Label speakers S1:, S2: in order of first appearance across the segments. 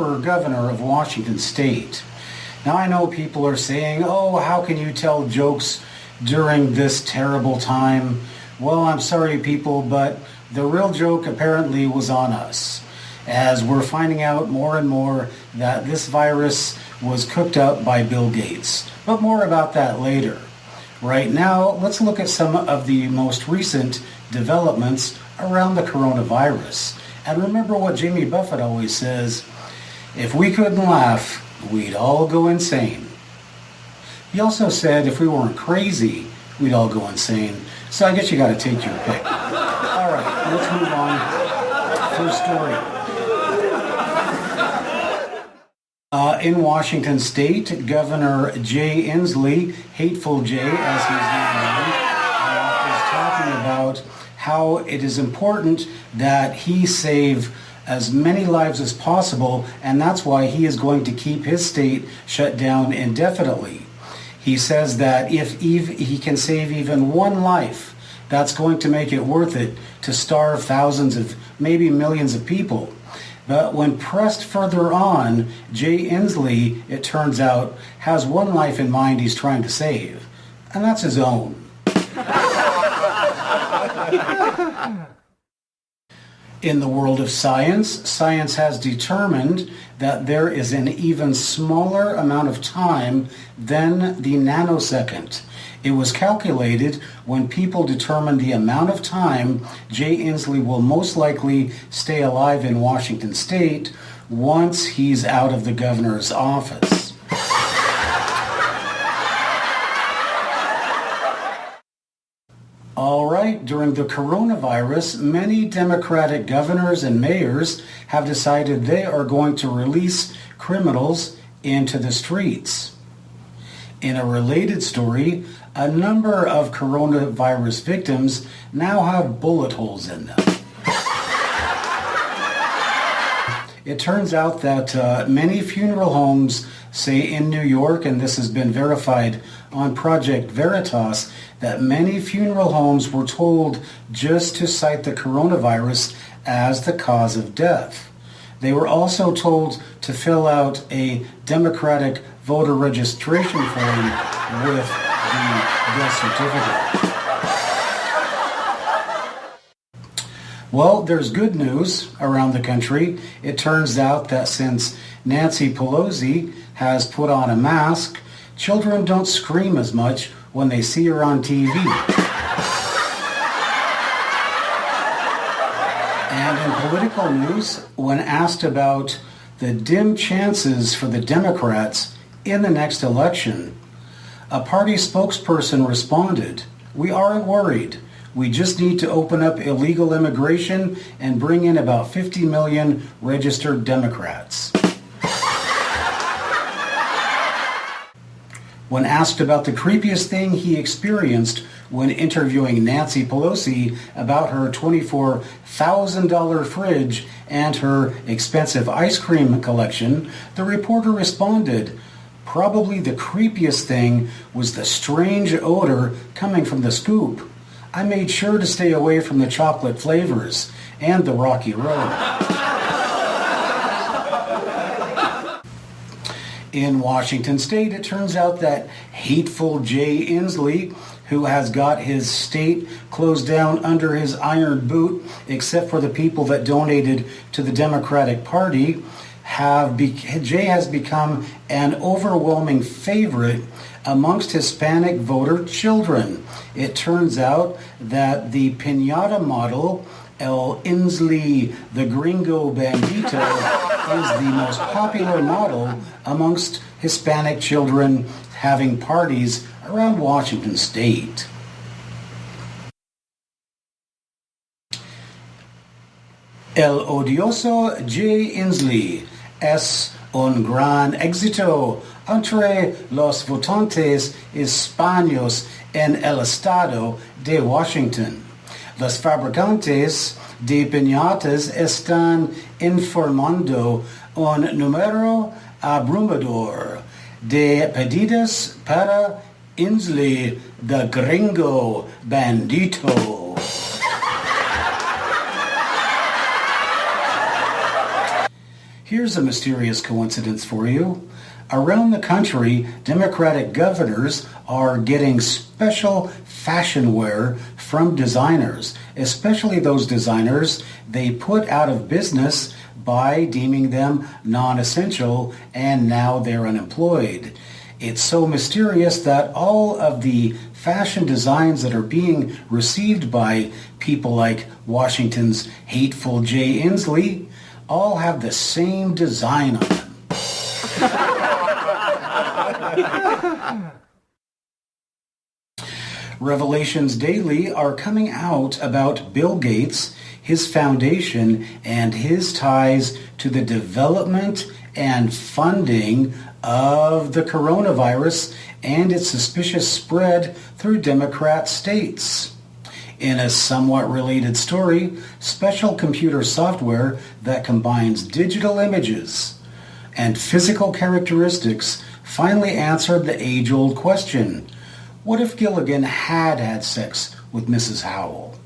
S1: for governor of Washington State. Now I know people are saying, oh, how can you tell jokes during this terrible time? Well, I'm sorry people, but the real joke apparently was on us, as we're finding out more and more that this virus was cooked up by Bill Gates. But more about that later. Right now, let's look at some of the most recent developments around the coronavirus. And remember what Jimmy Buffett always says, if we couldn't laugh, we'd all go insane. He also said if we weren't crazy, we'd all go insane. So I guess you got to take your pick. All right, let's move on. First story. In Washington State, Governor Jay Inslee, Hateful Jay as he's now known, is talking about how it is important that he save as many lives as possible, and that's why he is going to keep his state shut down indefinitely. He says that if he can save even one life, that's going to make it worth it to starve thousands of, maybe millions of people. But when pressed further on, Jay Inslee, it turns out, has one life in mind he's trying to save, and that's his own. In the world of science, science has determined that there is an even smaller amount of time than the nanosecond. It was calculated when people determined the amount of time Jay Inslee will most likely stay alive in Washington State once he's out of the governor's office. All right, during the coronavirus, many Democratic governors and mayors have decided they are going to release criminals into the streets. In a related story, a number of coronavirus victims now have bullet holes in them. It turns out that many funeral homes, say in New York, and this has been verified on Project Veritas, that many funeral homes were told just to cite the coronavirus as the cause of death. They were also told to fill out a Democratic voter registration form with the death certificate. Well, there's good news around the country. It turns out that since Nancy Pelosi has put on a mask, children don't scream as much when they see her on TV. And in political news, when asked about the dim chances for the Democrats in the next election, a party spokesperson responded, "We aren't worried. We just need to open up illegal immigration and bring in about 50 million registered Democrats." When asked about the creepiest thing he experienced when interviewing Nancy Pelosi about her $24,000 fridge and her expensive ice cream collection, the reporter responded, "Probably the creepiest thing was the strange odor coming from the scoop. I made sure to stay away from the chocolate flavors and the rocky road." In Washington State, it turns out that Hateful Jay Inslee, who has got his state closed down under his iron boot, except for the people that donated to the Democratic Party, Jay has become an overwhelming favorite amongst Hispanic voter children. It turns out that the piñata model, El Inslee the Gringo Bandito, is the most popular model amongst Hispanic children having parties around Washington State. El odioso Jay Inslee es un gran éxito entre los votantes hispanos en el estado de Washington. Los fabricantes de piñatas están informando un número abrumador de pedidos para Inslee the Gringo Bandito. Here's a mysterious coincidence for you. Around the country, Democratic governors are getting special fashion wear from designers, especially those designers they put out of business by deeming them non-essential, and now they're unemployed. It's so mysterious that all of the fashion designs that are being received by people like Washington's Hateful Jay Inslee all have the same design on them. Revelations daily are coming out about Bill Gates, his foundation, and his ties to the development and funding of the coronavirus and its suspicious spread through Democrat states. In a somewhat related story, special computer software that combines digital images and physical characteristics finally answered the age-old question, what if Gilligan had had sex with Mrs. Howell?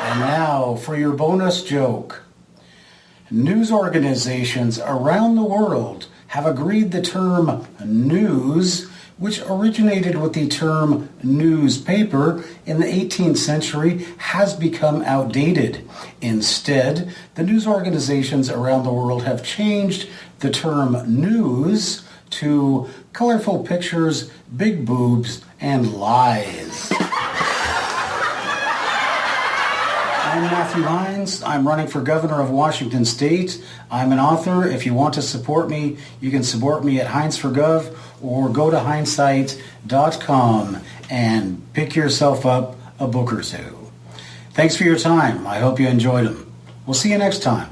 S1: And now for your bonus joke. News organizations around the world have agreed the term news, which originated with the term newspaper in the 18th century, has become outdated. Instead, the news organizations around the world have changed the term news to colorful pictures, big boobs, and lies. I'm Matthew Hines. I'm running for governor of Washington State. I'm an author. If you want to support me, you can support me at Hines4Gov or go to hindsight.com and pick yourself up a book or two. Thanks for your time. I hope you enjoyed them. We'll see you next time.